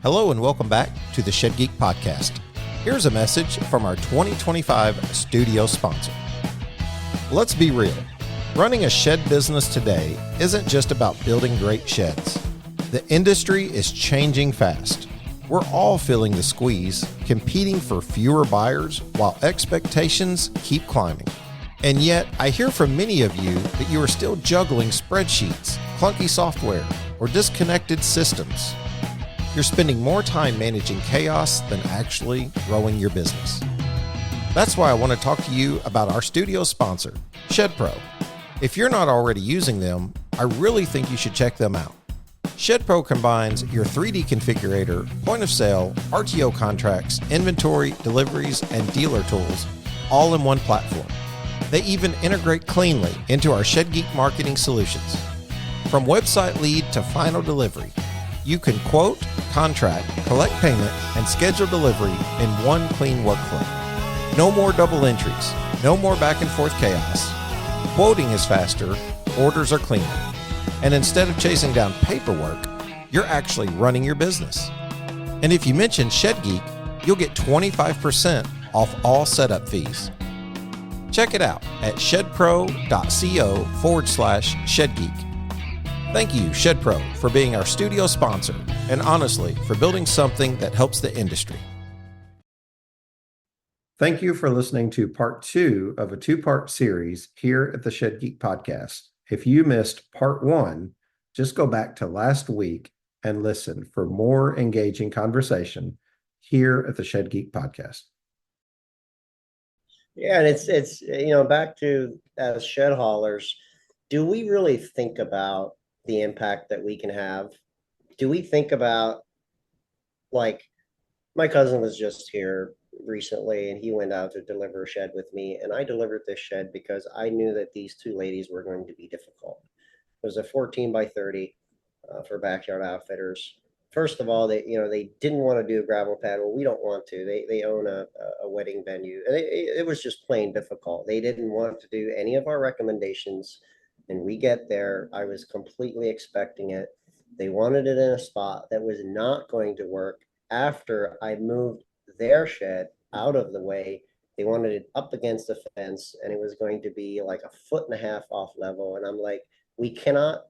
Hello and welcome back to the Shed Geek Podcast. Here's a message from our 2025 studio sponsor. Let's be real. Running a shed business today isn't just about building great sheds. The industry is changing fast. We're all feeling the squeeze, competing for fewer buyers while expectations keep climbing. And yet, I hear from many of you that you are still juggling spreadsheets, clunky software, or disconnected systems. You're spending more time managing chaos than actually growing your business. That's why I want to talk to you about our studio sponsor, ShedPro. If you're not already using them, I really think you should check them out. ShedPro combines your 3D configurator, point of sale, RTO contracts, inventory, deliveries, and dealer tools all in one platform. They even integrate cleanly into our Shed Geek marketing solutions. From website lead to final delivery, you can quote, contract, collect payment, and schedule delivery in one clean workflow. No more double entries, no more back and forth chaos. Quoting is faster, orders are cleaner. And instead of chasing down paperwork, you're actually running your business. And if you mention Shed Geek, you'll get 25% off all setup fees. Check it out at shedpro.co/ShedGeek. Thank you, ShedPro, for being our studio sponsor, and honestly, for building something that helps the industry. Thank you for listening to part 2 of a 2-part series here at the Shed Geek Podcast. If you missed part 1, just go back to last week and listen for more engaging conversation here at the Shed Geek Podcast. Yeah, and it's back to as shed haulers, do we really think about the impact that we can have? Do we think about, like, my cousin was just here recently and he went out to deliver a shed with me, and I delivered this shed because I knew that these two ladies were going to be difficult. It was a 14 by 30 for backyard outfitters. First of all, they didn't want to do a gravel pad. Well, we don't want to. They own a wedding venue, and it was just plain difficult. They didn't want to do any of our recommendations. And we get there, I was completely expecting it. They wanted it in a spot that was not going to work. After I moved their shed out of the way, they wanted it up against the fence, and it was going to be like 1.5 feet off level. And I'm like, we cannot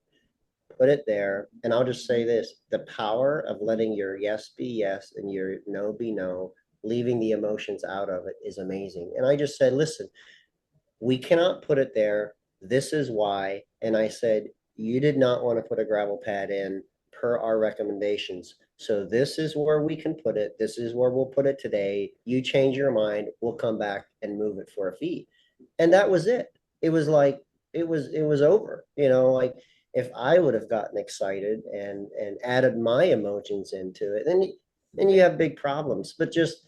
put it there. And I'll just say this, the power of letting your yes be yes and your no be no, leaving the emotions out of it, is amazing. And I just said, listen, we cannot put it there. This is why. And I said, you did not want to put a gravel pad in per our recommendations. So this is where we can put it. This is where we'll put it today. You change your mind, we'll come back and move it for a fee. And that was it. It was like, it was over, like, if I would have gotten excited and added my emotions into it, then you have big problems. But just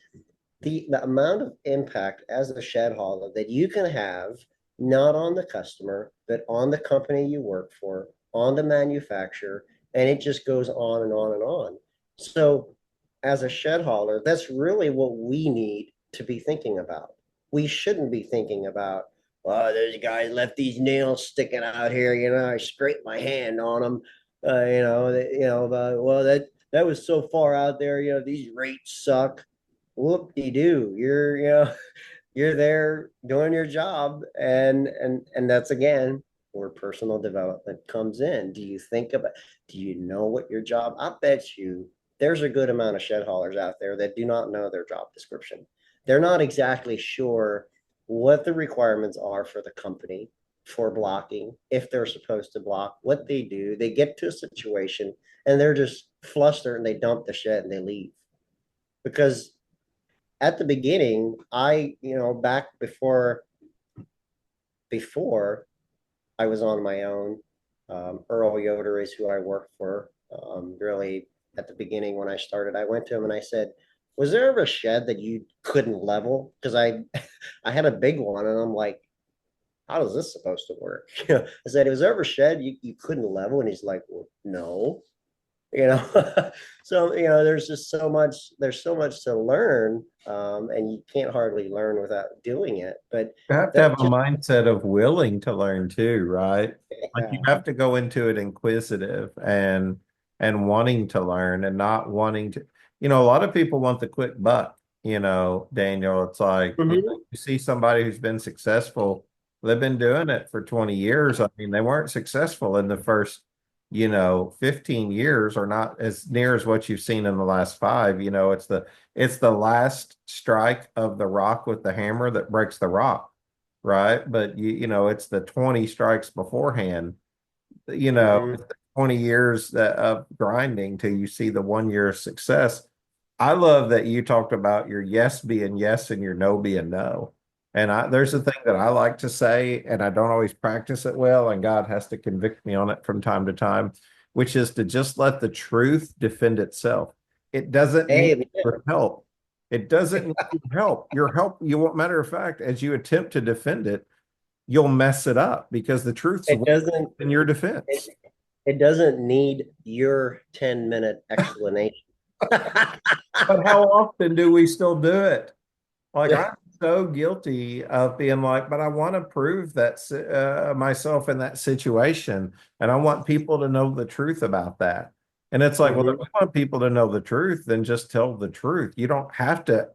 the amount of impact as a shed hauler that you can have, not on the customer, but on the company you work for, on the manufacturer, and it just goes on and on and on. So as a shed hauler, that's really what we need to be thinking about. We shouldn't be thinking about, oh, those guys left these nails sticking out here, I scraped my hand on them, well, that was so far out there, these rates suck. Whoop-de-doo, you're there doing your job, and that's, again, where personal development comes in. Do you know what your job? I bet you there's a good amount of shed haulers out there that do not know their job description. They're not exactly sure what the requirements are for the company for blocking, if they're supposed to block, what they do. They get to a situation and they're just flustered and they dump the shed and they leave. Because at the beginning, back before I was on my own, Earl Yoder is who I worked for. Really, at the beginning when I started, I went to him and I said, was there ever a shed that you couldn't level? Because I had a big one, and I'm like, how is this supposed to work? I said, was there ever a shed you couldn't level? And he's like, well, no. So there's just so much to learn, and you can't hardly learn without doing it. But You have to have a mindset of willing to learn too, right? Like, you have to go into it inquisitive and and wanting to learn and not wanting to, a lot of people want the quick buck, Daniel. It's like, Mhm. you see somebody who's been successful, they've been doing it for 20 years. I mean, they weren't successful in the first, 15 years, or not as near as what you've seen in the last five. It's the last strike of the rock with the hammer that breaks the rock, right? But it's the 20 strikes beforehand, Mhm. it's the 20 years of grinding till you see the 1 year of success. I love that you talked about your yes being yes and your no being no. And there's a thing that I like to say, and I don't always practice it well, and God has to convict me on it from time to time, which is to just let the truth defend itself. It doesn't need Amen. your help. It doesn't need your help. Your help, you won't, matter of fact, as you attempt to defend it, you'll mess it up because the truth's It doesn't in your it, defense. it doesn't need your 10-minute explanation. But how often do we still do it? Like, I'm so guilty of being like, but I want to prove that myself in that situation, and I want people to know the truth about that. And it's like, well, if Mhm. you want people to know the truth, then just tell the truth. You don't have to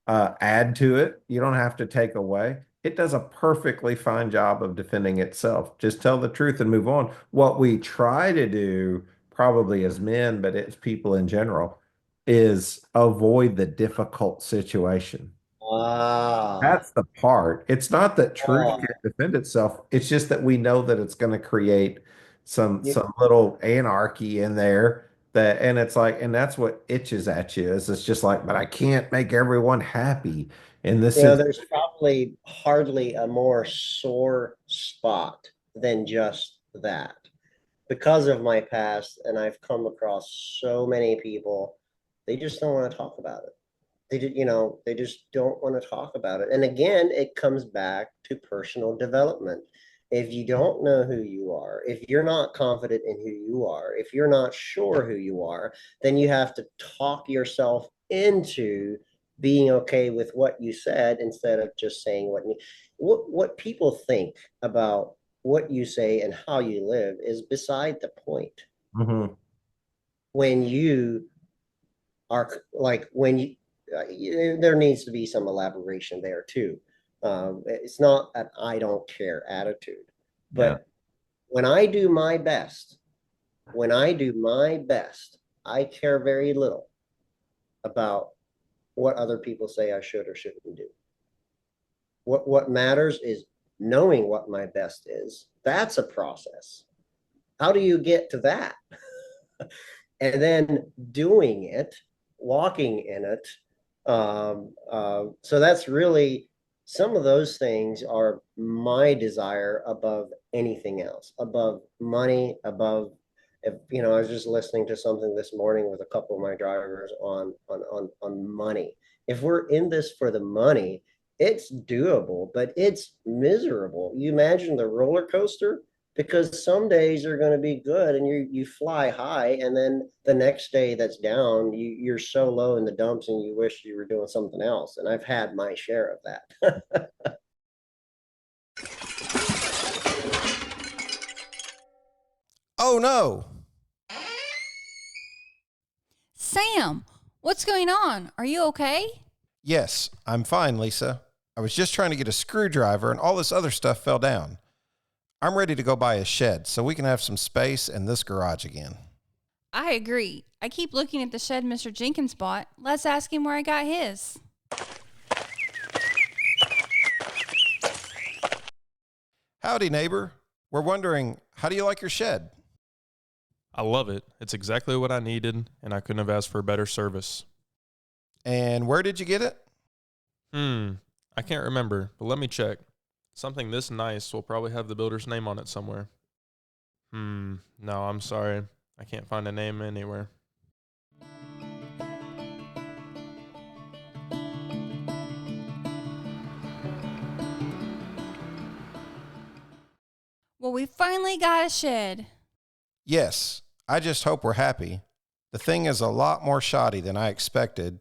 add to it. You don't have to take away. It does a perfectly fine job of defending itself. Just tell the truth and move on. What we try to do, probably as men, but it's people in general, is avoid the difficult situation. Ah, That's the part. It's not that truth ah. can't defend itself. It's just that we know that it's going to create some You, some little anarchy in there, and it's like, and that's what itches at you, is it's just like, but I can't make everyone happy in this there's probably hardly a more sore spot than just that. Because of my past, and I've come across so many people, they just don't want to talk about it. They just don't want to talk about it. And again, it comes back to personal development. If you don't know who you are, if you're not confident in who you are, if you're not sure who you are, then you have to talk yourself into being okay with what you said instead of just saying what people think about what you say and how you live is beside the point. Mhm. When you are like when there needs to be some elaboration there too. It's not an I don't care attitude, Yeah. but when I do my best, when I do my best, I care very little about what other people say I should or shouldn't do. What matters is knowing what my best is. That's a process. How do you get to that? And then doing it, walking in it. So that's really some of those things are my desire above anything else, above money, above. If I was just listening to something this morning with a couple of my drivers on money. If we're in this for the money, it's doable, but it's miserable. You imagine the roller coaster, because some days are going to be good and you fly high, and then the next day that's down, you're so low in the dumps and you wish you were doing something else. And I've had my share of that. Oh no. Sam, what's going on? Are you okay? Yes, I'm fine, Lisa. I was just trying to get a screwdriver and all this other stuff fell down. I'm ready to go buy a shed so we can have some space in this garage again. I agree. I keep looking at the shed Mr. Jenkins bought. Let's ask him where I got his. Howdy, neighbor. We're wondering, how do you like your shed? I love it. It's exactly what I needed, and I couldn't have asked for a better service. And where did you get it? I can't remember, but let me check. Something this nice will probably have the builder's name on it somewhere. No, I'm sorry. I can't find a name anywhere. Well, we finally got a shed. Yes, I just hope we're happy. The thing is a lot more shoddy than I expected,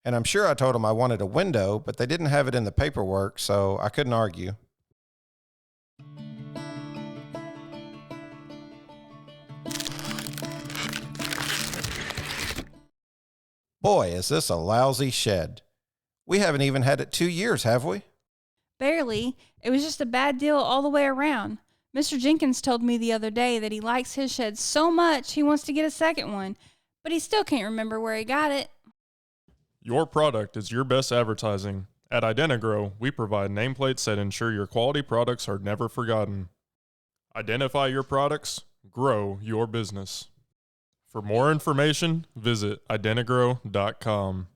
and I'm sure I told them I wanted a window, but they didn't have it in the paperwork, so I couldn't argue. Boy, is this a lousy shed. We haven't even had it 2 years, have we? Barely. It was just a bad deal all the way around. Mr. Jenkins told me the other day that he likes his shed so much he wants to get a second one, but he still can't remember where he got it. Your product is your best advertising. At Identigrow, we provide nameplates that ensure your quality products are never forgotten. Identify your products, grow your business. For more information, visit identigrow.com.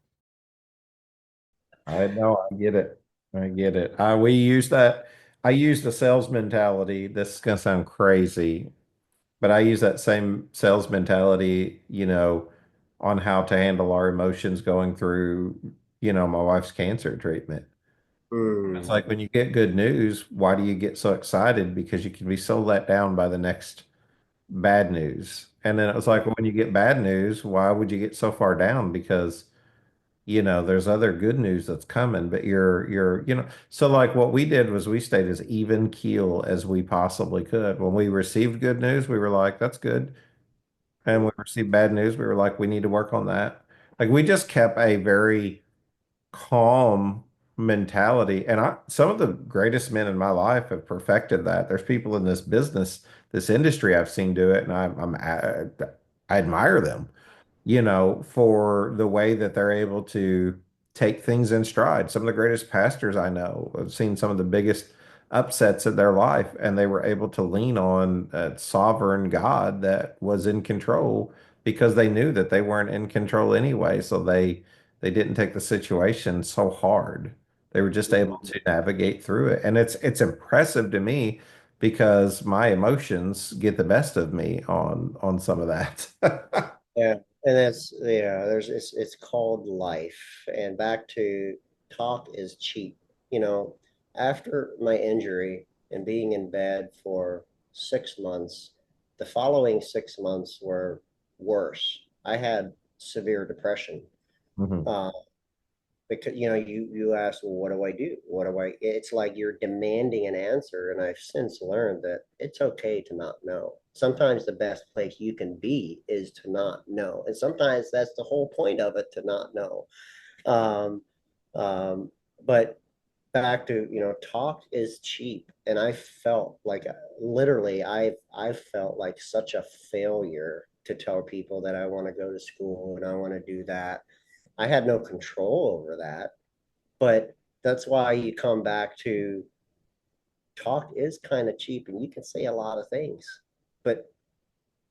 I know, I get it. I get it. We use that. I use the sales mentality. This is going to sound crazy, but I use that same sales mentality, on how to handle our emotions going through, my wife's cancer treatment. It's Mm. like when you get good news, why do you get so excited? Because you can be so let down by the next bad news. And then it was like, well, when you get bad news, why would you get so far down? Because there's other good news that's coming, but so like what we did was we stayed as even keel as we possibly could. When we received good news, we were like, that's good. And when we received bad news, we were like, we need to work on that. Like we just kept a very calm mentality. And some of the greatest men in my life have perfected that. There's people in this business, this industry I've seen do it, and I admire them, for the way that they're able to take things in stride. Some of the greatest pastors I know have seen some of the biggest upsets of their life, and they were able to lean on a sovereign God that was in control because they knew that they weren't in control anyway. So they didn't take the situation so hard. They were just able to navigate through it. And it's impressive to me because my emotions get the best of me on some of that. Yeah, and that's there's it's called life. And back to talk is cheap. You know, after my injury and being in bed for 6 months, the following 6 months were worse. I had severe depression. Mhm. Uh, because you ask, well, what do I do? What do I? It's like you're demanding an answer, and I've since learned that it's okay to not know. Sometimes the best place you can be is to not know, and sometimes that's the whole point of it, to not know. um, um, but back to, talk is cheap, and I felt like, literally, I felt like such a failure to tell people that I want to go to school and I want to do that. I had no control over that. But that's why you come back to, talk is kind of cheap, and you can say a lot of things. But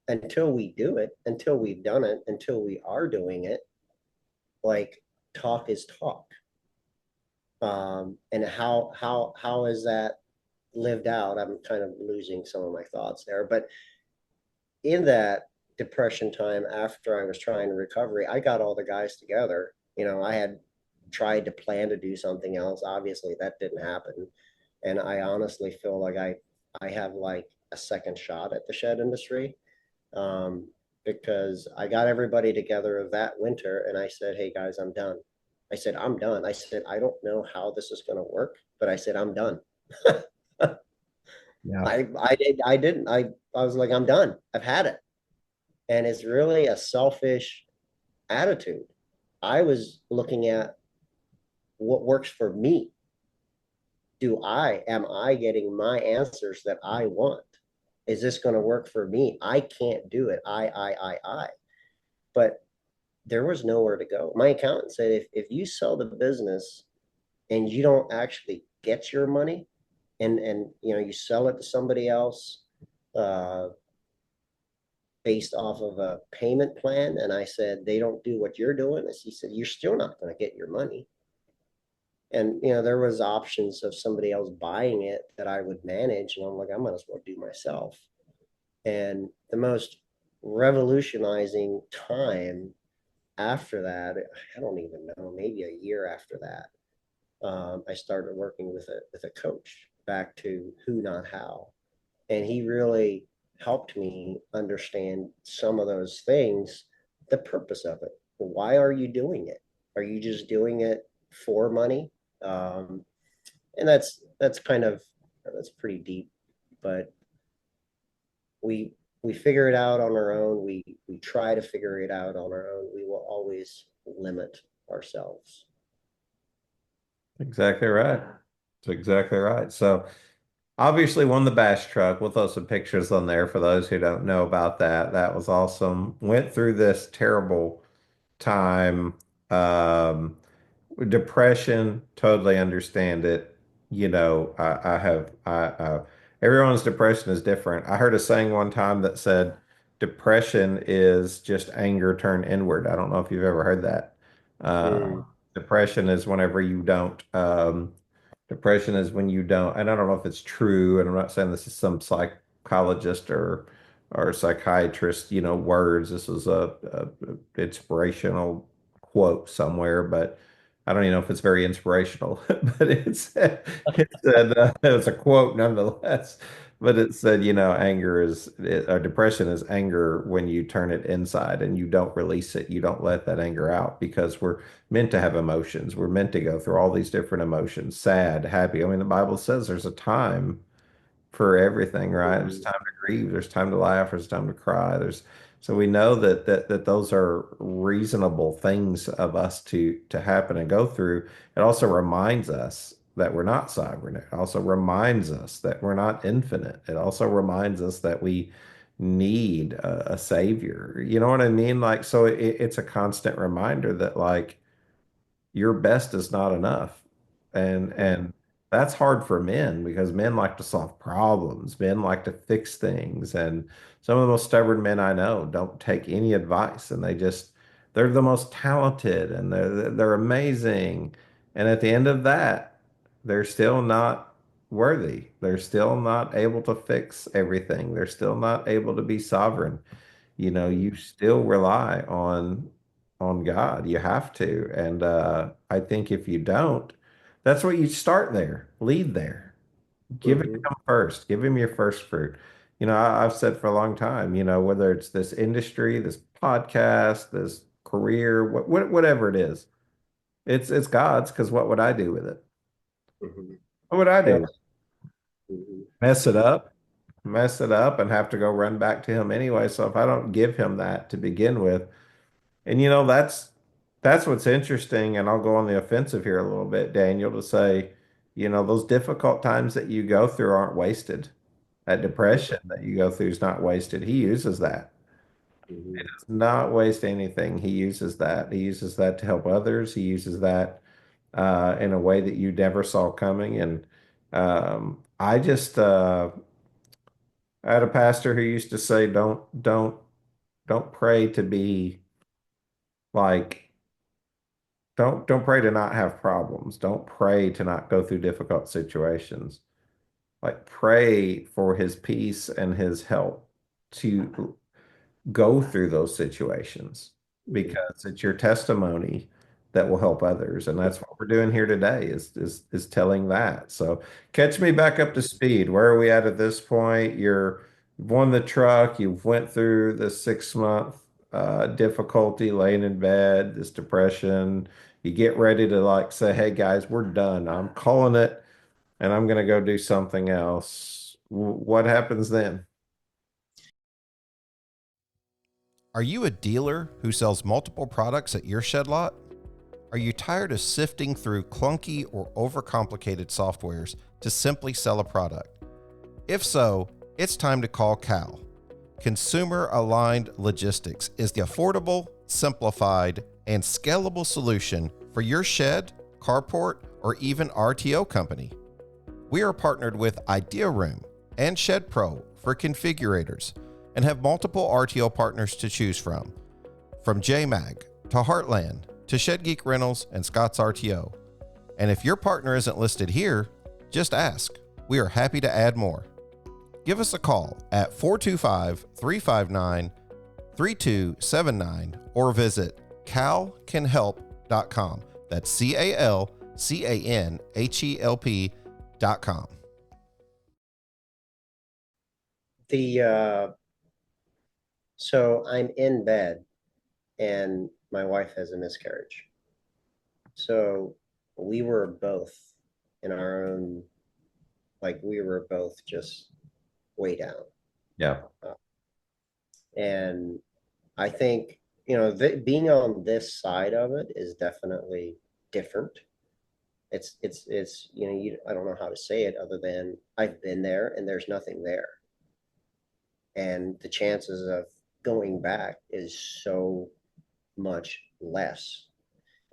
until we do it, until we've done it, until we are doing it, like, talk is talk. And how is that lived out? I'm kind of losing some of my thoughts there. But in that depression time, after I was trying to recovery, I got all the guys together. I had tried to plan to do something else. Obviously, that didn't happen. And I honestly feel like I have like a second shot at the shed industry, um, because I got everybody together that winter and I said, hey guys, I'm done. I said, I'm done. I said, I don't know how this is going to work, but I said, I'm done. Yeah. I didn't. I was like, I'm done. I've had it. And it's really a selfish attitude. I was looking at what works for me. Am I getting my answers that I want? Is this going to work for me? I can't do it. I. But there was nowhere to go. My accountant said, if you sell the business and you don't actually get your money, and you sell it to somebody else, uh, based off of a payment plan, and I said they don't do what you're doing, he said you're still not going to get your money. And there was options of somebody else buying it that I would manage, and I'm like, I might as well do myself. And the most revolutionizing time after that, I don't even know, maybe a year after that, I started working with a coach, back to who, not how. And he really helped me understand some of those things, the purpose of it. Why are you doing it? Are you just doing it for money? Um, and that's pretty deep, but we figure it out on our own. We try to figure it out on our own. We will always limit ourselves. Exactly right. That's exactly right. So obviously won the bash truck. We'll throw some pictures on there for those who don't know about that. That was awesome. Went through this terrible time. Um, Depression, totally understand it. Everyone's depression is different. I heard a saying one time that said depression is just anger turned inward. I don't know if you've ever heard that. Mm. Depression is whenever you don't, depression is when you don't, and I don't know if it's true, and I'm not saying this is some psychologist or psychiatrist, words. This was a inspirational quote somewhere, but I don't even know if it's very inspirational, but it said it was a quote nonetheless. But it said, depression is anger when you turn it inside and you don't release it. You don't let that anger out because we're meant to have emotions. We're meant to go through all these different emotions, sad, happy. I mean, the Bible says there's a time for everything, right? There's time to grieve, there's time to laugh, there's time to cry. So we know that those are reasonable things of us to happen and go through. It also reminds us that we're not sovereign. It also reminds us that we're not infinite. It also reminds us that we need a savior. You know what I mean? Like, so it's a constant reminder that like your best is not enough. And that's hard for men because men like to solve problems. Men like to fix things. And some of the most stubborn men I know don't take any advice and they're the most talented and they're amazing. And at the end of that, they're still not worthy. They're still not able to fix everything. They're still not able to be sovereign. You still rely on God. You have to. And I think if you don't, that's what you start there. Lead there. Give it to Mhm. him first. Give him your first fruit. I've said for a long time, whether it's this industry, this podcast, this career, whatever it is, it's God's because what would I do with it? Mhm. What would I Yep. do? Mhm. Mess it up? Mess it up and have to go run back to him anyway. So if I don't give him that to begin with, and that's what's interesting, and I'll go on the offensive here a little bit, Daniel, to say, those difficult times that you go through aren't wasted. That depression that you go through is not wasted. He uses that. Mhm. Does not waste anything. He uses that. He uses that to help others. He uses that in a way that you never saw coming. And I had a pastor who used to say, don't pray to be like don't pray to not have problems. Don't pray to not go through difficult situations. Like pray for his peace and his help to go through those situations Mhm. because it's your testimony that will help others. And that's what we're doing here today is telling that. So catch me back up to speed. Where are we at this point? You've won the truck, you've went through the 6 month difficulty laying in bed, this depression. You get ready to like say, hey guys, we're done. I'm calling it and I'm gonna go do something else. What happens then? Are you a dealer who sells multiple products at your shed lot? Are you tired of sifting through clunky or overcomplicated softwares to simply sell a product? If so, it's time to call CAL. Consumer Aligned Logistics is the affordable, simplified, and scalable solution for your shed, carport, or even RTO company. We are partnered with Idea Room and Shed Pro for configurators and have multiple RTO partners to choose from JMag to Heartland to Shed Geek Rentals and Scott's RTO. And if your partner isn't listed here, just ask. We are happy to add more. Give us a call at 425-359-3279 or visit calcanhelp.com. That's CALCANHELP.com. The so I'm in bed and my wife has a miscarriage. So we were both in our own, like we were both just way down. Yeah. And I think being on this side of it is definitely different. It's I don't know how to say it other than I've been there and there's nothing there. And the chances of going back is so much less.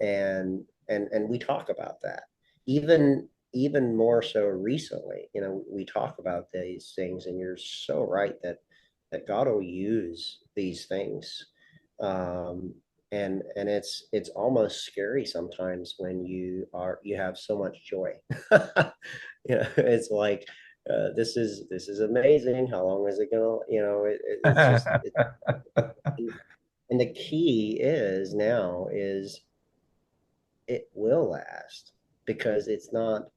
And we talk about that. Even more so recently, we talk about these things, and you're so right that God will use these things. Um, and it's almost scary sometimes when you have so much joy. It's like this is amazing. How long is it gonna, it's just and the key is now is it will last because it's not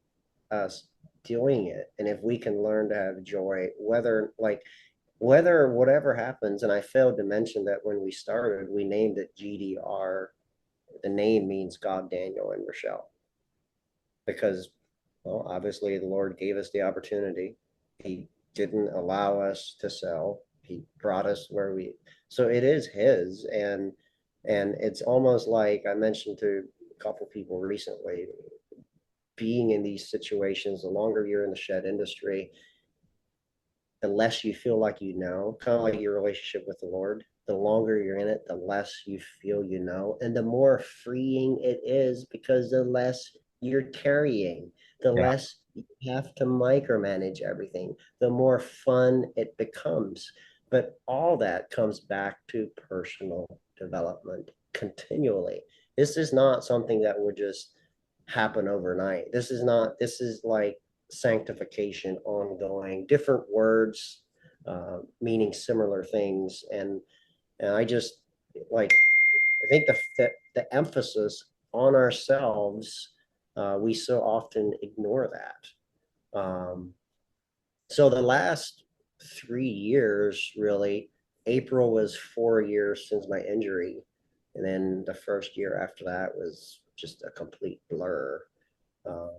us doing it. And if we can learn to have joy, whether whatever happens, and I failed to mention that when we started, we named it GDR. The name means God, Daniel, and Rochelle, because, well, obviously the Lord gave us the opportunity. He didn't allow us to sell. He brought us where so it is His, and it's almost like I mentioned to a couple people recently, being in these situations, the longer you're in the shed industry, the less you feel like kind of like your relationship with the Lord. The longer you're in it, the less you feel and the more freeing it is because the less you're carrying, the Yeah. less you have to micromanage everything, the more fun it becomes. But all that comes back to personal development continually. This is not something that would just happen overnight. This is like sanctification ongoing, different words meaning similar things. And I just like, I think the emphasis on ourselves, we so often ignore that. So the last 3 years, really, April was 4 years since my injury. And then the first year after that was just a complete blur.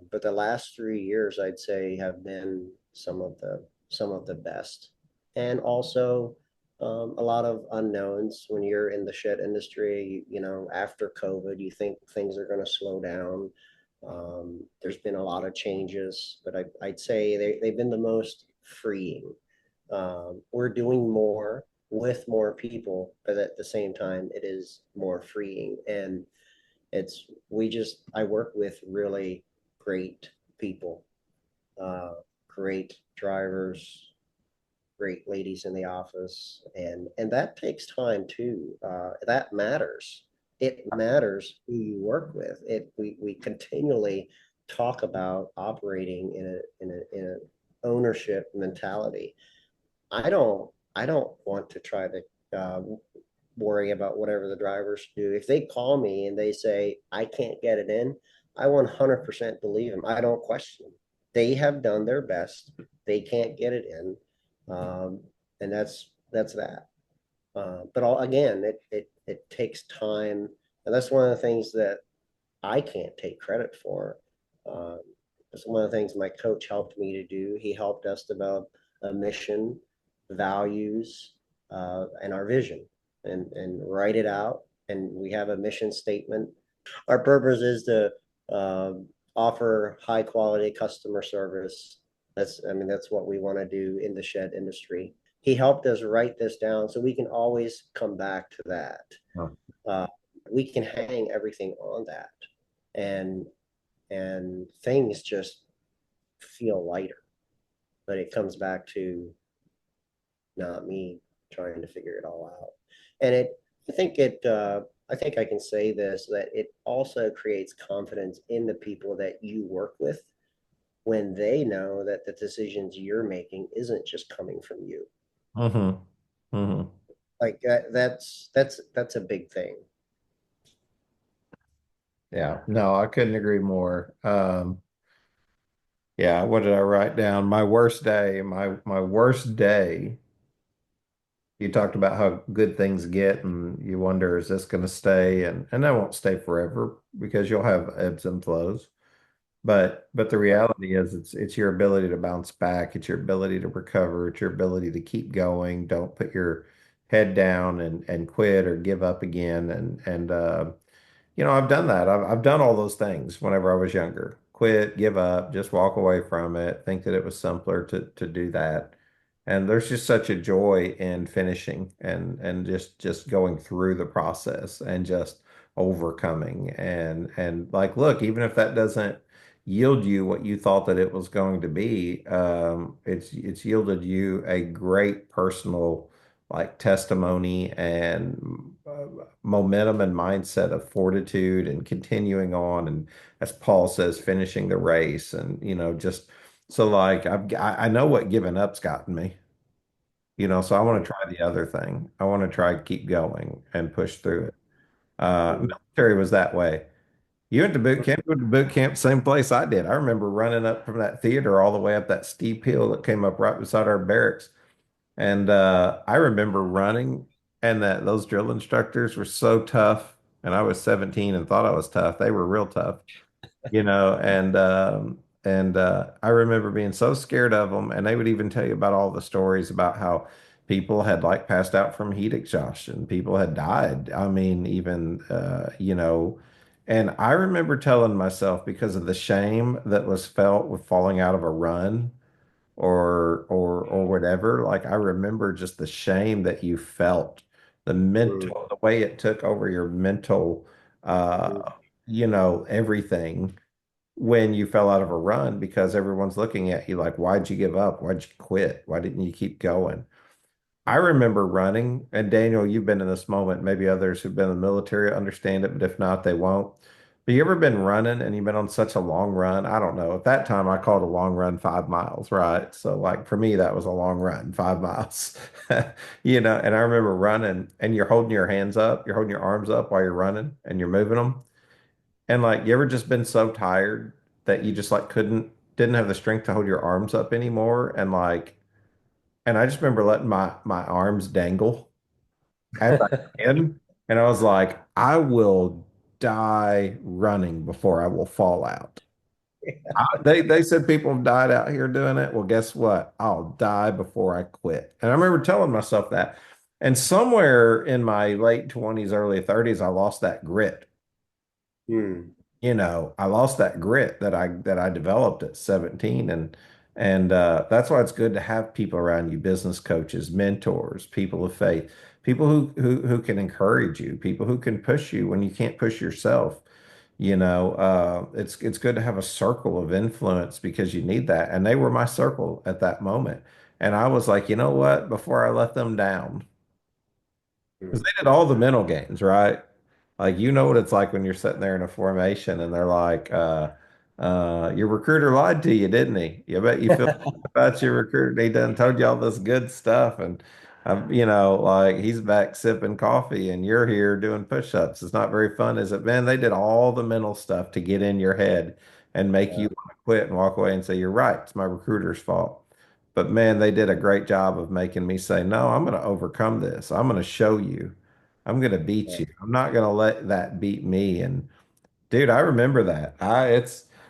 But the last 3 years, I'd say, have been some of the best, and also a lot of unknowns when you're in the shed industry. After COVID, you think things are going to slow down. There's been a lot of changes, but I'd say they've been the most freeing. We're doing more with more people, but at the same time, it is more freeing. And I work with really great people, uh, great drivers, great ladies in the office, and that takes time too. That matters. It matters who you work with. We continually talk about operating in a ownership mentality. I don't want to try to worry about whatever the drivers do. If they call me and they say I can't get it in, I 100% believe them. I don't question them. They have done their best. They can't get it in, and that's that. But again, it takes time, and that's one of the things that I can't take credit for. Um, it's one of the things my coach helped me to do. He helped us develop a mission, values, and our vision, and write it out. And we have a mission statement. Our purpose is to offer high quality customer service. That's what we want to do in the shed industry. He helped us write this down so we can always come back to that. Oh. Uh, we can hang everything on that, and things just feel lighter. But it comes back to not me trying to figure it all out. And I think I can say this, that it also creates confidence in the people that you work with when they know that the decisions you're making isn't just coming from you. Mm-hmm. Mm-hmm. Like that's a big thing. Yeah. No, I couldn't agree more. Yeah, what did I write down? My worst day, my worst day. You talked about how good things get, and you wonder, is this going to stay? And that won't stay forever because you'll have ebbs and flows. But the reality is it's your ability to bounce back, it's your ability to recover, it's your ability to keep going. Don't put your head down and quit or give up again. I've done that. I've done all those things whenever I was younger. Quit, give up, just walk away from it, think that it was simpler to do that. And there's just such a joy in finishing and just going through the process and just overcoming and like, look, even if that doesn't yield you what you thought that it was going to be, it's yielded you a great personal like testimony and momentum and mindset of fortitude and continuing on. And as Paul says, finishing the race and, just so like I know what giving up's gotten me, so I want to try the other thing. I want to try to keep going and push through it. Military was that way. You went to boot camp, same place I did. I remember running up from that theater all the way up that steep hill that came up right beside our barracks. And I remember running, and that those drill instructors were so tough. And I was 17 and thought I was tough. They were real tough, and I remember being so scared of them. And they would even tell you about all the stories about how people had like passed out from heat exhaustion, people had died. I mean, even And I remember telling myself because of the shame that was felt with falling out of a run or whatever. Like I remember just the shame that you felt, the way it took over your mental, everything when you fell out of a run because everyone's looking at you like, why'd you give up? Why'd you quit? Why didn't you keep going? I remember running, and Daniel, you've been in this moment. Maybe others who've been in the military understand it, but if not, they won't. But you ever been running and you've been on such a long run? I don't know. At that time, I called a long run 5 miles, right? So, like for me, that was a long run, 5 miles. And I remember running, and you're holding your hands up, you're holding your arms up while you're running, and you're moving them. And like, you ever just been so tired that you just like didn't have the strength to hold your arms up anymore, and I just remember letting my arms dangle as I can. And I was like, I will die running before I will fall out. They said people have died out here doing it. Well, guess what? I'll die before I quit. And I remember telling myself that. And somewhere in my late 20s, early 30s, I lost that grit. Hmm. I lost that grit that I developed at 17. And that's why it's good to have people around you, business coaches, mentors, people of faith, people who can encourage you, people who can push you when you can't push yourself. It's good to have a circle of influence because you need that. And they were my circle at that moment. And I was like, you know what? Before I let them down, because they did all the mental games, right? Like you know what it's like when you're sitting there in a formation and they're like, your recruiter lied to you, didn't he? You bet you feel about your recruiter. He done told you all this good stuff, and like he's back sipping coffee, and you're here doing push-ups. It's not very fun, is it? Man, they did all the mental stuff to get in your head and make you want to quit and walk away and say, "You're right, it's my recruiter's fault." But man, they did a great job of making me say, no, I'm going to overcome this. I'm going to show you. I'm going to beat you. I'm not going to let that beat me. And dude, I remember that.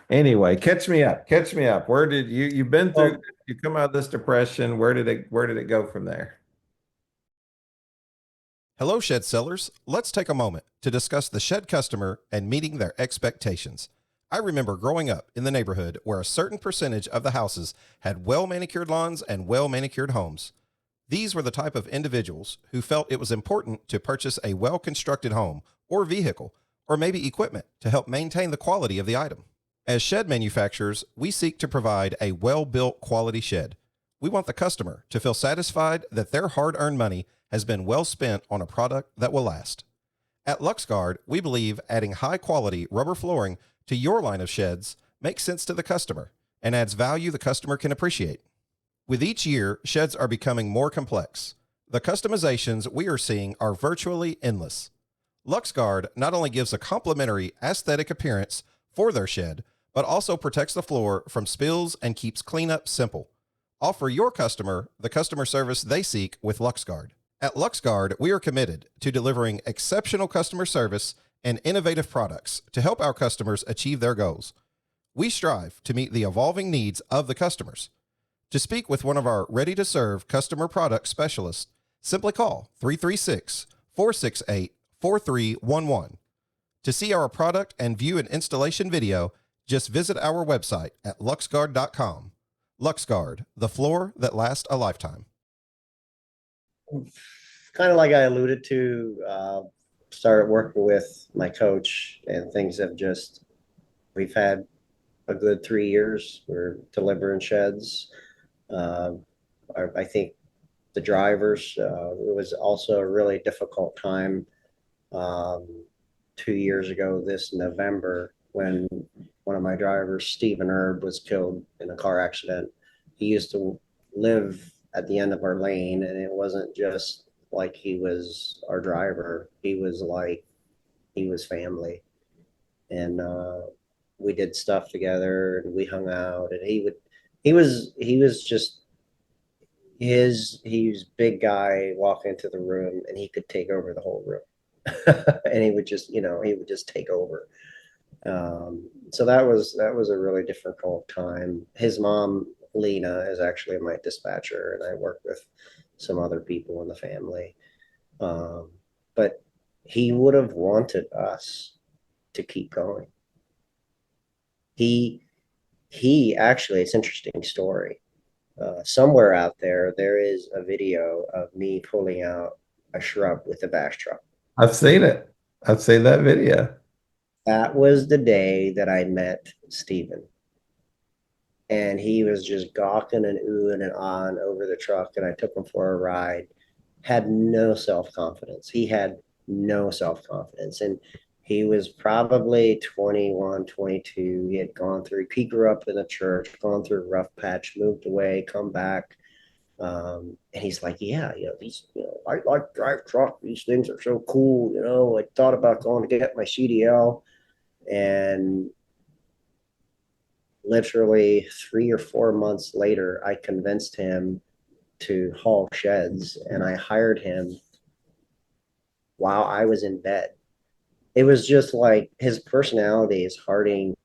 Anyway, catch me up. Catch me up. Where did you've been through, Well, you come out of this depression. Where did it go from there? Hello, shed sellers. Let's take a moment to discuss the shed customer and meeting their expectations. I remember growing up in the neighborhood where a certain percentage of the houses had well-manicured lawns and well-manicured homes. These were the type of individuals who felt it was important to purchase a well-constructed home or vehicle or maybe equipment to help maintain the quality of the item. As shed manufacturers, we seek to provide a well-built quality shed. We want the customer to feel satisfied that their hard-earned money has been well spent on a product that will last. At LuxGuard, we believe adding high-quality rubber flooring to your line of sheds makes sense to the customer and adds value the customer can appreciate. With each year, sheds are becoming more complex. The customizations we are seeing are virtually endless. LuxGuard not only gives a complimentary aesthetic appearance for their shed, but also protects the floor from spills and keeps cleanup simple. Offer your customer the customer service they seek with LuxGuard. At LuxGuard, we are committed to delivering exceptional customer service and innovative products to help our customers achieve their goals. We strive to meet the evolving needs of the customers. To speak with one of our ready-to-serve customer product specialists, Simply call 336 468 4311. To see our product and view an installation video, just visit our website at luxguard.com. LuxGuard, the floor that lasts a lifetime. Kind of like I alluded to, started working with my coach, and things have just, we've had a good 3 years. We're delivering sheds. Uh, I think the drivers, it was also a really difficult time, um, 2 years ago this November, when one of my drivers, Stephen Erb, was killed in a car accident. He used to live at the end of our lane, and it wasn't just like he was our driver. He was like, he was family. And we did stuff together, and we hung out, and he was just he was big guy, walk into the room and he could take over the whole room. And he would just, he would just take over. So that was a really difficult time. His mom, Lena, is actually my dispatcher, and I work with some other people in the family. Um, but he would have wanted us to keep going. He he actually, it's an interesting story. Somewhere out there, there is a video of me pulling out a shrub with a bash truck. I've seen it. I've seen that video. That was the day that I met Steven. And he was just gawking and oohing and ahhing over the truck. And I took him for a ride. Had no self-confidence. He had no self-confidence. And he was probably 21, 22. He had gone through, he grew up in a church, gone through a rough patch, moved away, come back. And he's like, yeah, these, I like to drive truck. These things are so cool. I thought about going to get my CDL, and literally 3 or 4 months later, I convinced him to haul sheds, and I hired him while I was in bed. It was just like his personality is Harding.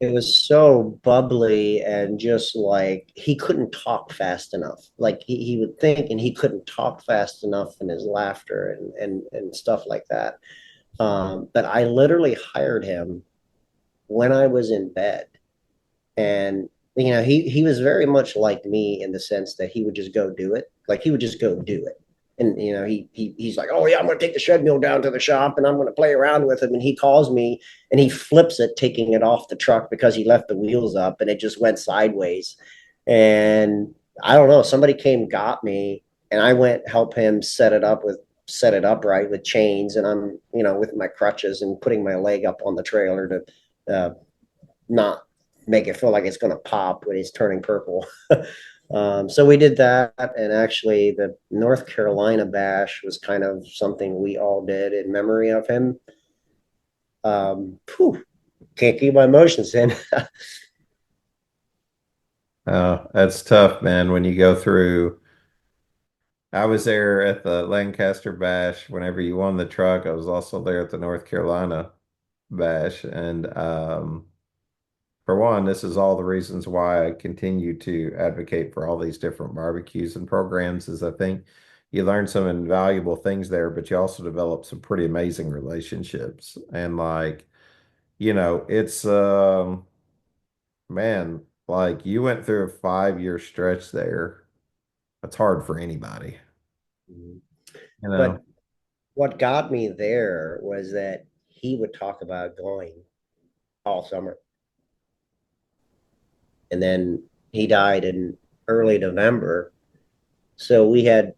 It was so bubbly, and just like he couldn't talk fast enough. Like he would think, and he couldn't talk fast enough in his laughter and stuff like that. But I literally hired him when I was in bed. And he was very much like me in the sense that he would just go do it. Like he would just go do it. And he's like, oh yeah, I'm gonna take the shed mule down to the shop and I'm gonna play around with him. And he calls me and he flips it, taking it off the truck because he left the wheels up and it just went sideways. And I don't know, somebody came, got me, and I went help him set it upright with chains, and I'm with my crutches and putting my leg up on the trailer to not make it feel like it's going to pop when it's turning purple. So we did that, and actually the North Carolina bash was kind of something we all did in memory of him. Can't keep my emotions in. Oh, that's tough, man. When you go through, I was there at the Lancaster Bash whenever you won the truck. I was also there at the North Carolina Bash. And for one, this is all the reasons why I continue to advocate for all these different barbecues and programs, is I think you learn some invaluable things there, but you also develop some pretty amazing relationships. And like, it's man, like you went through a 5-year stretch there. That's hard for anybody, you know. But what got me there was that he would talk about going all summer. And then he died in early November. So we had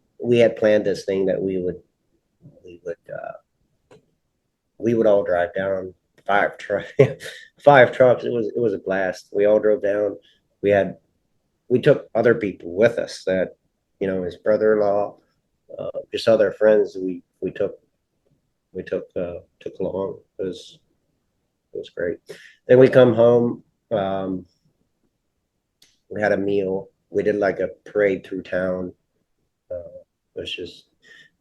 planned this thing that we would we would all drive down 5 trucks. 5 trucks. It was a blast. We all drove down. We took other people with us, that his brother-in-law, just other friends we took along. It was great. Then we come home. We had a meal. We did like a parade through town. It was just,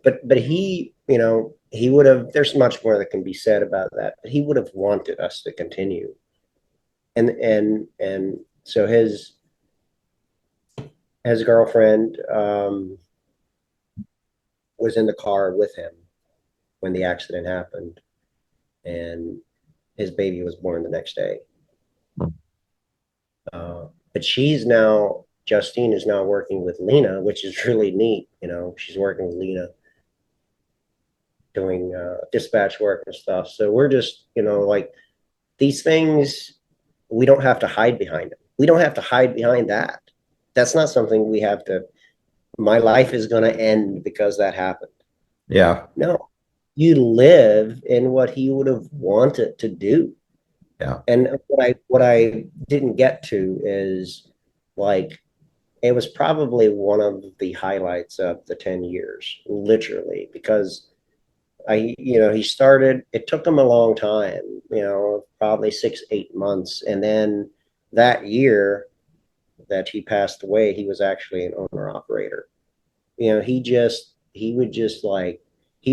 but he would have. There's much more that can be said about that. But he would have wanted us to continue. And so his girlfriend, was in the car with him when the accident happened, and his baby was born the next day. But Justine is now working with Lena, which is really neat. She's working with Lena doing dispatch work and stuff. So we're just, like these things, we don't have to hide behind them. We don't have to hide behind that. That's not something we have to, my life is going to end because that happened. Yeah. No, you live in what he would have wanted to do. Yeah. And what I didn't get to is like, it was probably one of the highlights of the 10 years, literally, because he started, it took him a long time, probably 6, 8 months. And then that year that he passed away, he was actually an owner operator. He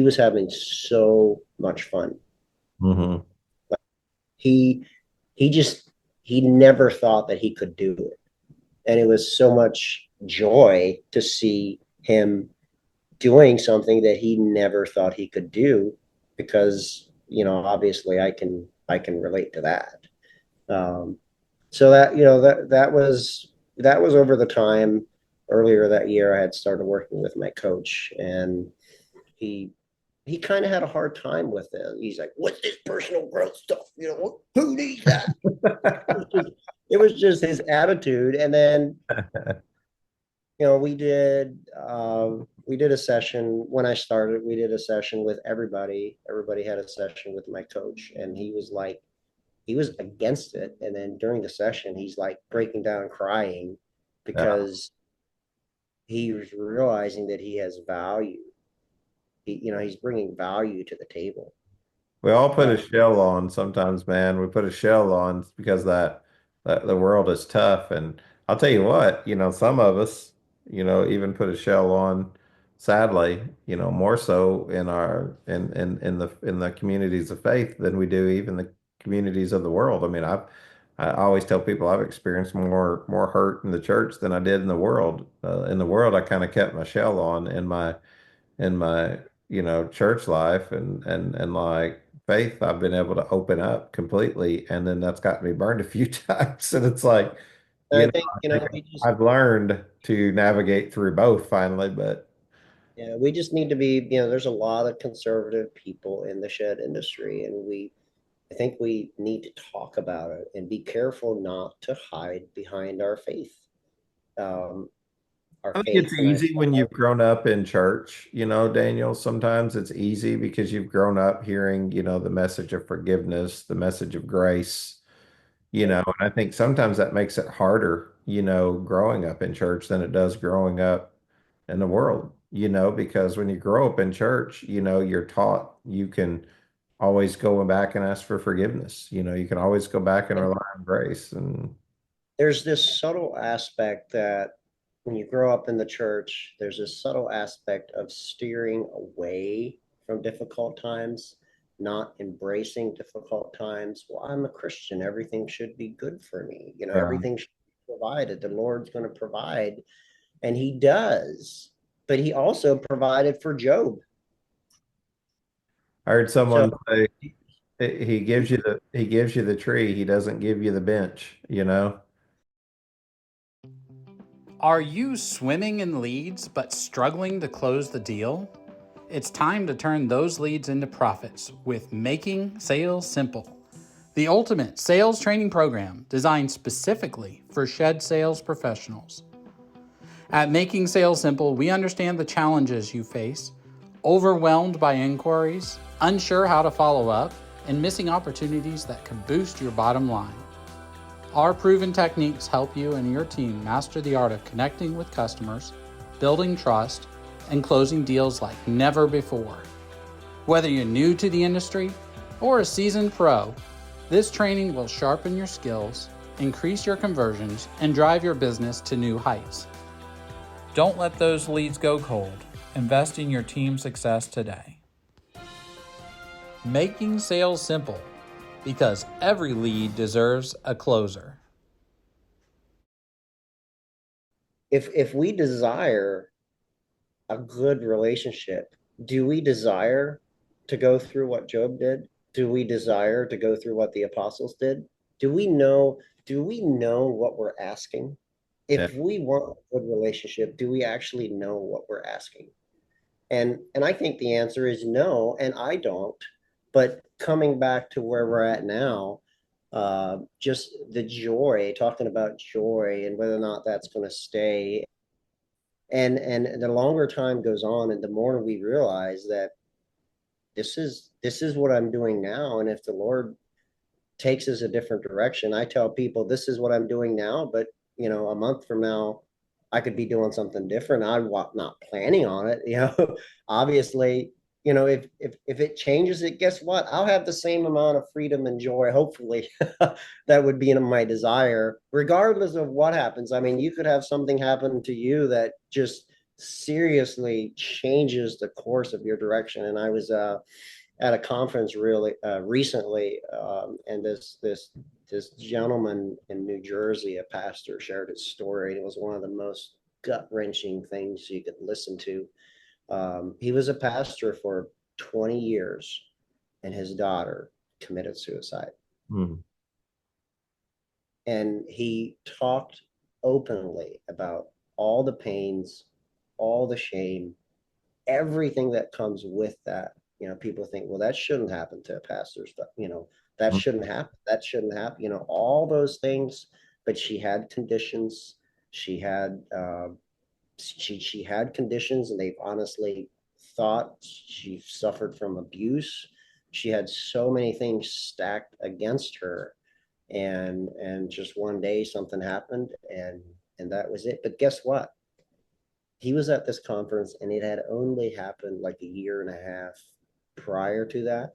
was having so much fun. Mm-hmm. He, he just, he never thought that he could do it. And it was so much joy to see him doing something that he never thought he could do, because obviously I can relate to that. So that was over the time. Earlier that year I had started working with my coach, and he kind of had a hard time with it. He's like, what's this personal growth stuff, who needs that? It was just his attitude. And then we did a session when I started. We did a session with everybody. Everybody had a session with my coach, and he was against it. And then during the session, he's like breaking down, crying, Yeah. because he was realizing that he has value. He's bringing value to the table. We all put Uh, a shell on sometimes, man. We put a shell on because that the world is tough. And I'll tell you what, some of us, even put a shell on, sadly, more so in the communities of faith than we do even the communities of the world. I mean, I always tell people I've experienced more hurt in the church than I did in the world. In the world, I kind of kept my shell on in my church life and like faith. I've been able to open up completely, and then that's gotten me burned a few times. And it's like, and you I know think, I think we just I've learned to navigate through both finally. But yeah, we just need to be, there's a lot of conservative people in the shed industry, and I think we need to talk about it and be careful not to hide behind our faith. Um, our I think it's faith, and easy when you've grown up in church, Daniel. Sometimes it's easy because you've grown up hearing, the message of forgiveness, the message of grace. yeah, And I think sometimes that makes it harder, growing up in church than it does growing up in the world, because when you grow up in church, you're taught you can always go back and ask for forgiveness. You can always go back and and rely on grace. And there's this subtle aspect that when you grow up in the church, there's this subtle aspect of steering away from difficult times, not embracing difficult times. Well, I'm a Christian. Everything should be good for me. yeah, Everything should be provided. The Lord's going to provide. And he does. But he also provided for Job. I heard So someone say he gives you the tree, he doesn't give you the bench. Are you swimming in leads but struggling to close the deal? It's time to turn those leads into profits with Making Sales Simple, the ultimate sales training program designed specifically for shed sales professionals. At Making Sales Simple, we understand the challenges you face: overwhelmed by inquiries, unsure how to follow up, and missing opportunities that could boost your bottom line. Our proven techniques help you and your team master the art of connecting with customers, building trust, and closing deals like never before. Whether you're new to the industry or a seasoned pro, this training will sharpen your skills, increase your conversions, and drive your business to new heights. Don't let those leads go cold. Invest in your team's success today. Making sales simple, because every lead deserves a closer. if we desire a good relationship, do we desire to go through what Job did? Do we desire to go through what the apostles did? Do we know what we're asking? Yeah. If we want a good relationship, do we actually know what we're asking? And I think the answer is no, and I don't. But coming back to where we're at now, just the joy, talking about joy and whether or not that's going to stay. And the longer time goes on, and the more we realize that this is what I'm doing now, and if the Lord takes us a different direction, I tell people this is what I'm doing now, but a month from now, I could be doing something different. I'm not planning on it. Obviously, if it changes it, guess what? I'll have the same amount of freedom and joy. Hopefully, that would be my desire, regardless of what happens. I mean, you could have something happen to you that just seriously changes the course of your direction. And I was at a conference really recently, and this gentleman in New Jersey, a pastor, shared his story, and it was one of the most gut wrenching things you could listen to. He was a pastor for 20 years, and his daughter committed suicide. Mm. And he talked openly about all the pains, all the shame, everything that comes with that. People think, well, that shouldn't happen to pastors, but that shouldn't happen. That shouldn't happen. All those things. But she had conditions. She had she had conditions, and they've honestly thought she suffered from abuse. She had so many things stacked against her, and just one day something happened, and that was it. But guess what? He was at this conference, and it had only happened like a year and a half prior to that.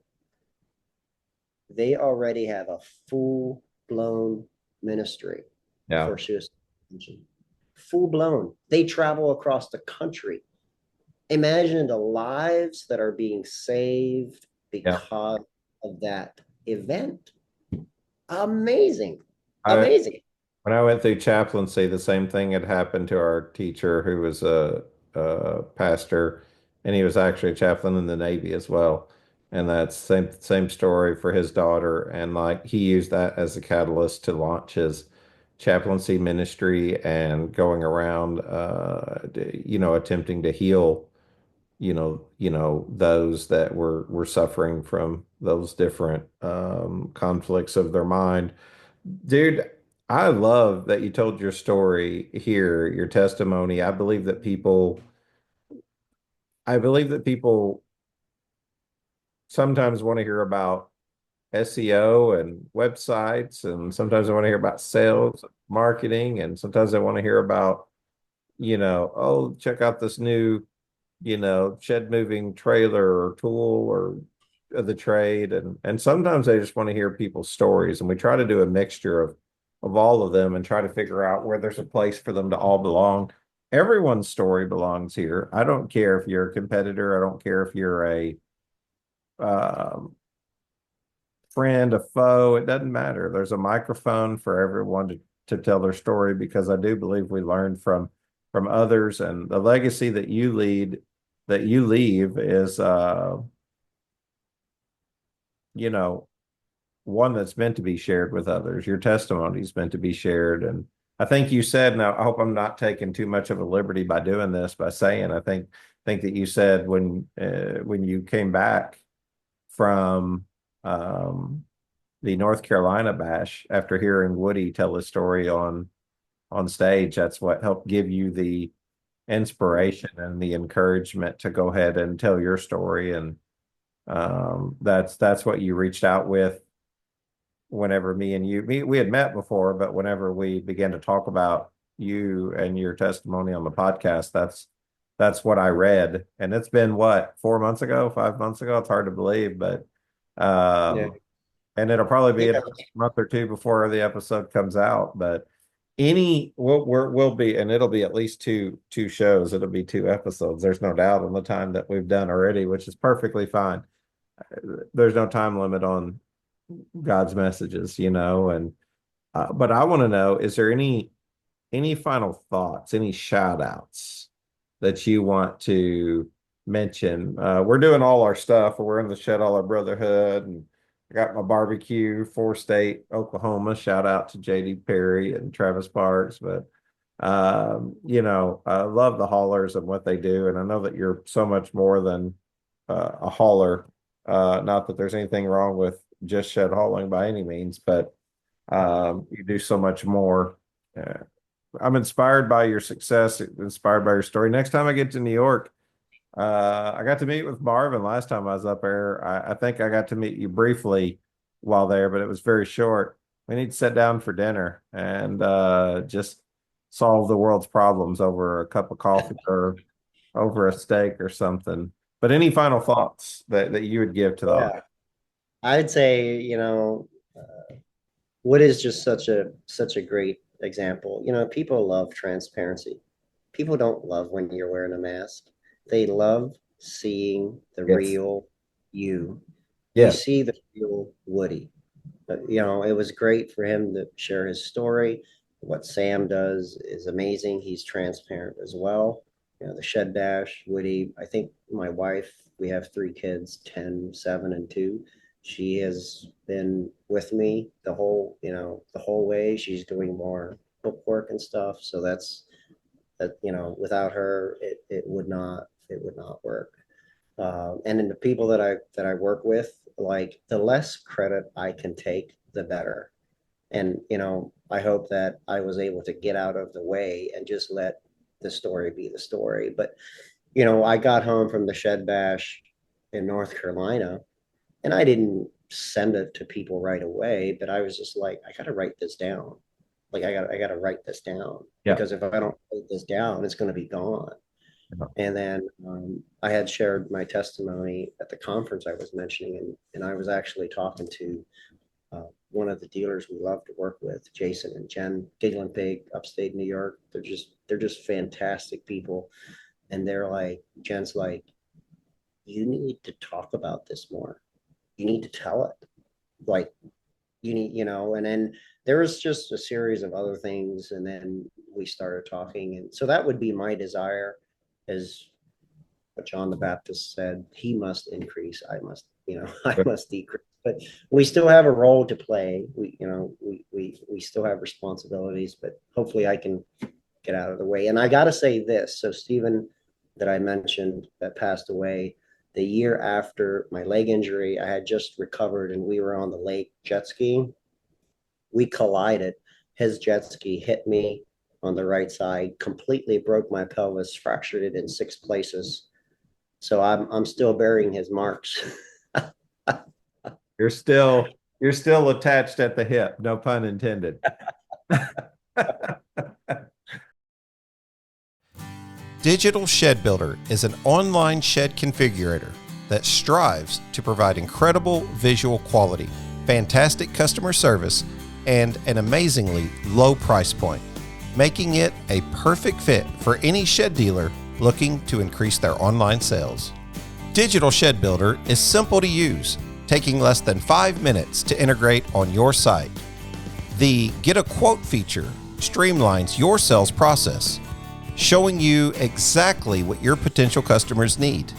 They already have a full blown ministry Yeah. for suicide prevention. Full blown. They travel across the country. Imagine the lives that are being saved Yeah. because of that event. Amazing. I Amazing. When I went through chaplaincy, the same thing had happened to our teacher who was a pastor, and he was actually a chaplain in the Navy as well. And that's same story for his daughter. And like he used that as a catalyst to launch his chaplaincy ministry and going around, attempting to heal, those that were suffering from those different conflicts of their mind. Dude, I love that you told your story here, your testimony. I believe that people sometimes want to hear about SEO and websites, and sometimes they want to hear about sales, marketing, and sometimes they want to hear about, oh, check out this new, shed moving trailer or tool or of the trade. And sometimes they just want to hear people's stories. And we try to do a mixture of all of them and try to figure out where there's a place for them to all belong. Everyone's story belongs here. I don't care if you're a competitor. I don't care if you're a um, friend, a foe. It doesn't matter. There's a microphone for everyone to tell their story, because I do believe we learn from others, and the legacy that you leave is you know one that's meant to be shared with others. Your testimony is meant to be shared. And I think you said, now I hope I'm not taking too much of a liberty by doing this, by saying, I think that you said when you came back from the North Carolina bash, after hearing Woody tell his story on stage, that's what helped give you the inspiration and the encouragement to go ahead and tell your story. And that's what you reached out with whenever we had met before, but whenever we began to talk about you and your testimony on the podcast, that's what I read. And it's been what, 4 months ago, 5 months ago? It's hard to believe, but Yeah. and it'll probably be Yeah. another month or two before the episode comes out. But we'll be, and it'll be at least two shows. It'll be 2 episodes. There's no doubt on the time that we've done already, which is perfectly fine. There's no time limit on God's messages, and but I want to know, is there any final thoughts, any shout outs that you want to mention? We're doing all our stuff. We're in the Shed Hauler Brotherhood, and I got my barbecue, Four State, Oklahoma. Shout out to JD Perry and Travis Parks. But I love the haulers and what they do, and I know that you're so much more than a hauler. Not that there's anything wrong with just shed hauling by any means, but you do so much more. Uh, I'm inspired by your success, inspired by your story. Next time I get to New York, I got to meet with Marvin last time I was up there. I think I got to meet you briefly while there, but it was very short. We need to sit down for dinner and just solve the world's problems over a cup of coffee or over a steak or something. But any final thoughts that you would give to the Yeah, I'd say, what is just such a great example. People love transparency. People don't love when you're wearing a mask. They love seeing the Yes. real you. You Yes. see the real Woody. But it was great for him to share his story. What Sam does is amazing. He's transparent as well. The Shed Dash, Woody. I think my wife, we have three kids, 10, 7, and 2. She has been with me the whole way. She's doing more bookwork and stuff. So without her, it would not work. And then the people that I work with, like, the less credit I can take, the better. And I hope that I was able to get out of the way and just let the story be the story. But I got home from the Shed Bash in North Carolina, and I didn't send it to people right away, but I was just like, I got to write this down. Like, I got to write this down, Yeah. because if I don't write this down, it's going to be gone. And then I had shared my testimony at the conference I was mentioning, and I was actually talking to one of the dealers we love to work with, Jason and Jen, Giggle Pig, upstate New York. They're just fantastic people, and Jen's like, you need to talk about this more. You need to tell it. Like, and then there was just a series of other things, and then we started talking, and so that would be my desire, is what John the Baptist said: he must increase, I must decrease. But we still have a role to play. We still have responsibilities, but hopefully I can get out of the way. And I got to say this: so Stephen, that I mentioned, that passed away the year after my leg injury, I had just recovered, and we were on the lake jet skiing. We collided. His jet ski hit me on the right side, completely broke my pelvis, fractured it in 6 places. So I'm still bearing his marks. You're still you're still attached at the hip, no pun intended. Digital Shed Builder is an online shed configurator that strives to provide incredible visual quality, fantastic customer service, and an amazingly low price point, making it a perfect fit for any shed dealer looking to increase their online sales. Digital Shed Builder is simple to use, taking less than 5 minutes to integrate on your site. The Get a Quote feature streamlines your sales process, showing you exactly what your potential customers need.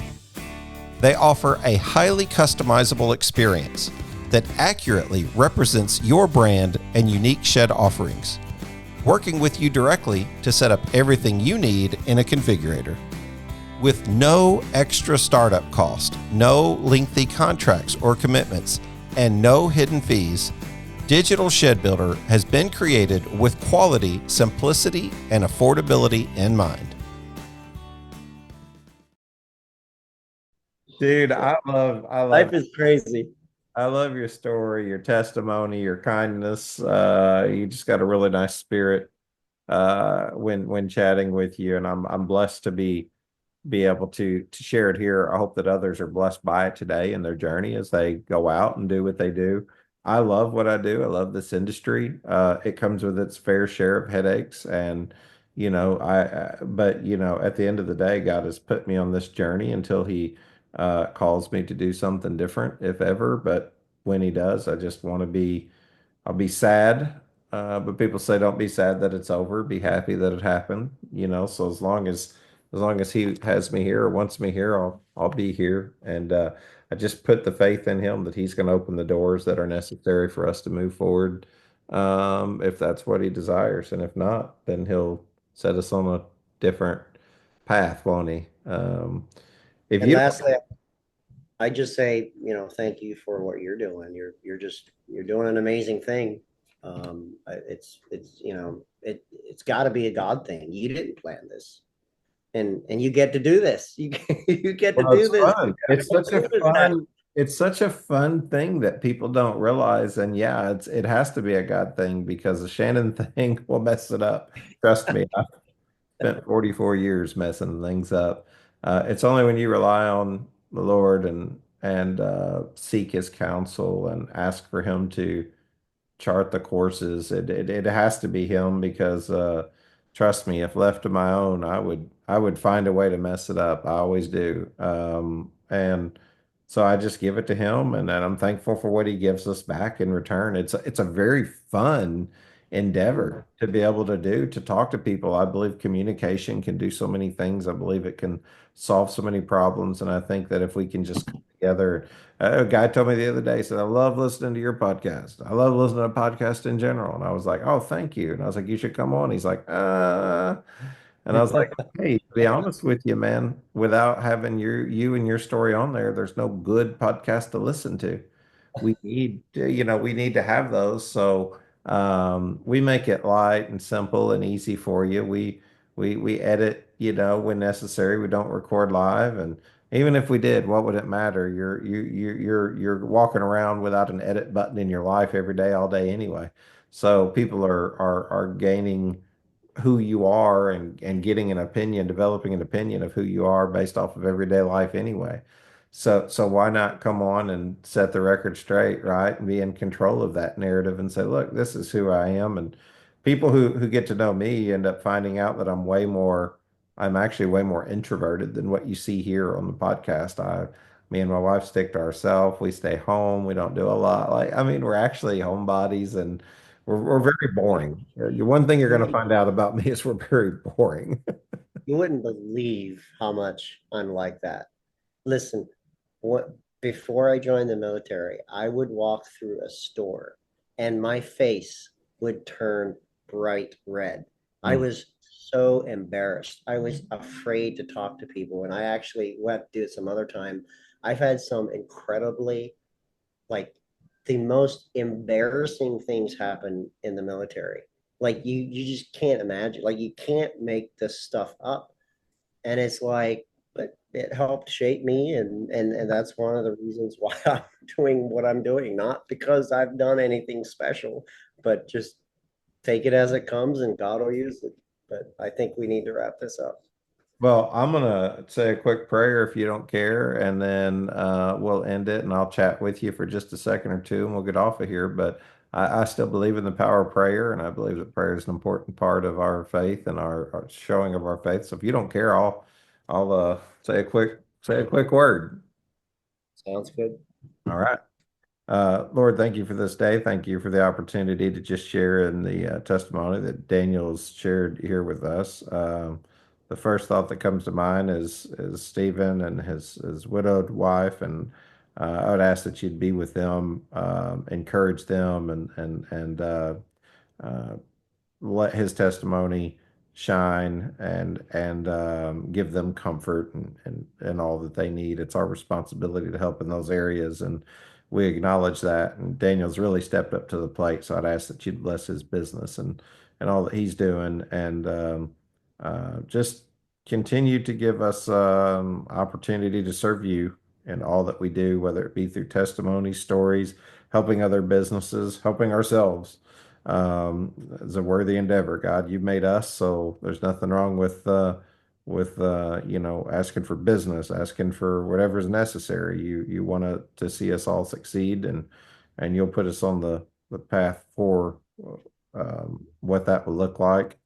They offer a highly customizable experience that accurately represents your brand and unique shed offerings, working with you directly to set up everything you need in a configurator. With no extra startup cost, no lengthy contracts or commitments, and no hidden fees, Digital Shed Builder has been created with quality, simplicity, and affordability in mind. Dude, I Life is crazy. love your story, your testimony, your kindness. You just got a really nice spirit when chatting with you, and I'm blessed to be able to share it here. I hope that others are blessed by it today in their journey as they go out and do what they do. I love what I do. I love this industry. It comes with its fair share of headaches, and but at the end of the day, God has put me on this journey until He calls me to do something different, if ever. But when He does, I just want to be. I'll be sad, but people say don't be sad that it's over. Be happy that it happened. So as long as as long as he has me here or wants me here, I'll be here. And I just put the faith in him that he's going to open the doors that are necessary for us to move forward, if that's what he desires. And if not, then he'll set us on a different path, won't he? If And you lastly, I just say, thank you for what you're doing. You're doing an amazing thing. It's got to be a God thing. You didn't plan this, and you get to do this. You get to Well, do it's this. fun. It's such a fun thing that people don't realize. And yeah, it has to be a God thing because the Shannon thing will mess it up. Trust me, I spent 44 years messing things up. It's only when you rely on the Lord and seek his counsel and ask for him to chart the courses. It has to be him because trust me, if left to my own, I would find a way to mess it up. I always do. And so I just give it to him, and then I'm thankful for what he gives us back in return. It's a very fun endeavor to be able to do, to talk to people. I believe communication can do so many things. I believe it can solve so many problems, and I think that if we can just come together. A guy told me the other day, he said, I love listening to your podcast. I love listening to podcasts in general. And I was like, oh, thank you. And I was like, you should come on. He's like, And I was like, hey, to be honest with you, man, without having you and your story on there, there's no good podcast to listen to. We need to have those. So we make it light and simple and easy for you. We edit, when necessary. We don't record live, and even if we did, what would it matter? You're walking around without an edit button in your life every day, all day anyway. So people are gaining who you are and getting an opinion, developing an opinion of who you are based off of everyday life anyway. So why not come on and set the record straight, right? And be in control of that narrative and say, look, this is who I am. And people who get to know me end up finding out that I'm actually way more introverted than what you see here on the podcast. Me and my wife stick to ourselves. We stay home. We don't do a lot. We're actually homebodies, and we're very boring. One thing you're going to find out about me is we're very boring. You wouldn't believe how much I'm like that. Listen, what before I joined the military, I would walk through a store and my face would turn bright red. I Mm. was so embarrassed. I was afraid to talk to people. And I actually went to do it some other time. I've had some incredibly, like, the most embarrassing things happen in the military. Like, you just can't imagine. Like, you can't make this stuff up. And it's like, but it helped shape me, and that's one of the reasons why I'm doing what I'm doing. Not because I've done anything special, but just take it as it comes, and God will use it. But I think we need to wrap this up. Well, I'm gonna say a quick prayer if you don't care, and then we'll end it, and I'll chat with you for just a second or two, and we'll get off of here. But I still believe in the power of prayer, and I believe that prayer is an important part of our faith and our showing of our faith. So if you don't care, I'll say a quick word. Sounds good. All right. Lord, thank you for this day. Thank you for the opportunity to just share in the testimony that Daniel's shared here with us. The first thought that comes to mind is Stephen and his widowed wife, and I would ask that you'd be with them, encourage them, and uh, let his testimony shine and give them comfort and all that they need. It's our responsibility to help in those areas, and we acknowledge that. And Daniel's really stepped up to the plate, so I'd ask that you'd bless his business and all that he's doing, and just continue to give us opportunity to serve you in all that we do, whether it be through testimony, stories, helping other businesses, helping ourselves. It's a worthy endeavor. God, you've made us, so there's nothing wrong with asking for business, asking for whatever's necessary. You want to see us all succeed, and you'll put us on the path for what that will look like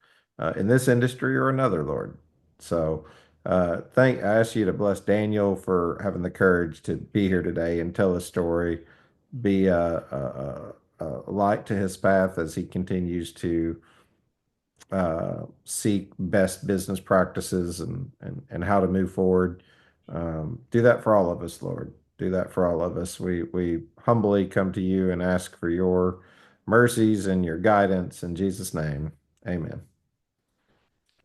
in this industry or another, Lord. So I ask you to bless Daniel for having the courage to be here today and tell his story, be a light to his path as he continues to seek best business practices and how to move forward. Do that for all of us, Lord. Do that for all of us. We humbly come to you and ask for your mercies and your guidance in Jesus' name. Amen.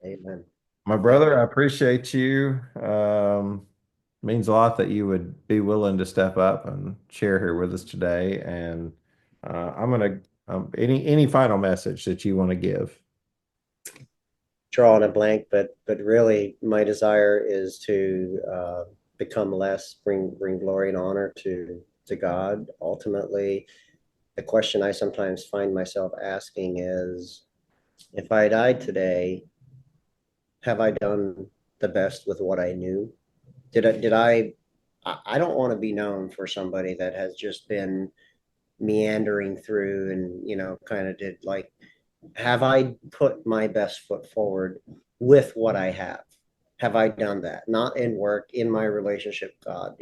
Amen. My brother, I appreciate you. Means a lot that you would be willing to step up and share here with us today. And I'm gonna any final message that you want to give. Drawing a blank, but really, my desire is to become less, bring glory and honor to God. Ultimately, the question I sometimes find myself asking is, if I died today, have I done the best with what I knew? Did I don't want to be known for somebody that has just been meandering through and, kind of did like, have I put my best foot forward with what I have? Have I done that? Not in work, in my relationship, God,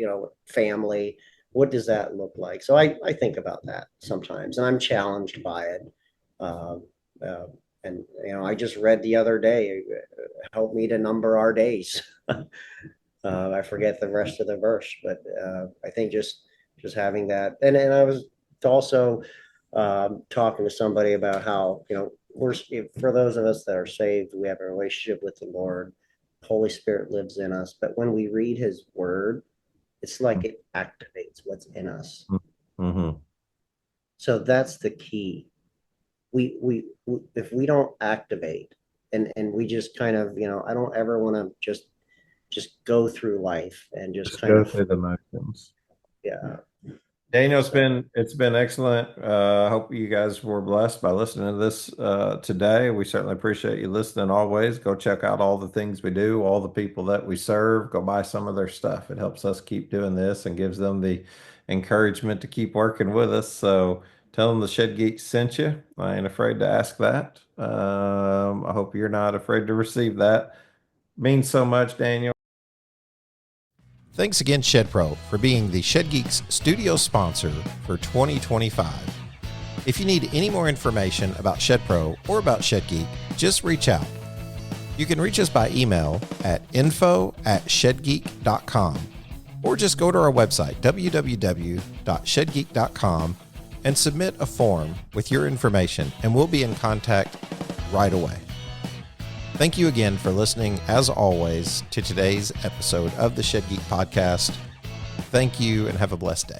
family. What does that look like? So I think about that sometimes, and I'm challenged by it. Um, uh, and I just read the other day, help me to number our days. I forget the rest of the verse, but I think just having that, and I was also talking to somebody about how we're, for those of us that are saved, we have a relationship with the Lord. Holy Spirit lives in us, but when we read His Word, it's like it activates what's in us. Mm-hmm. So that's the key. We if we don't activate, and we just kind of I don't ever want to just go through life and just Just kind go of, through the motions. yeah. Daniel, So it's been excellent. I hope you guys were blessed by listening to this today. We certainly appreciate you listening always. Go check out all the things we do, all the people that we serve. Go buy some of their stuff. It helps us keep doing this and gives them the encouragement to keep working with us. So tell them the Shed Geeks sent you. I ain't afraid to ask that. I hope you're not afraid to receive that. Means so much, Daniel. Thanks again, Shed Pro, for being the Shed Geeks studio sponsor for 2025. If you need any more information about Shed Pro or about Shed Geek, just reach out. You can reach us by email at info@shedgeek.com or just go to our website, www.shedgeek.com, and submit a form with your information, and we'll be in contact right away. Thank you again for listening, as always, to today's episode of the Shed Geek Podcast. Thank you and have a blessed day.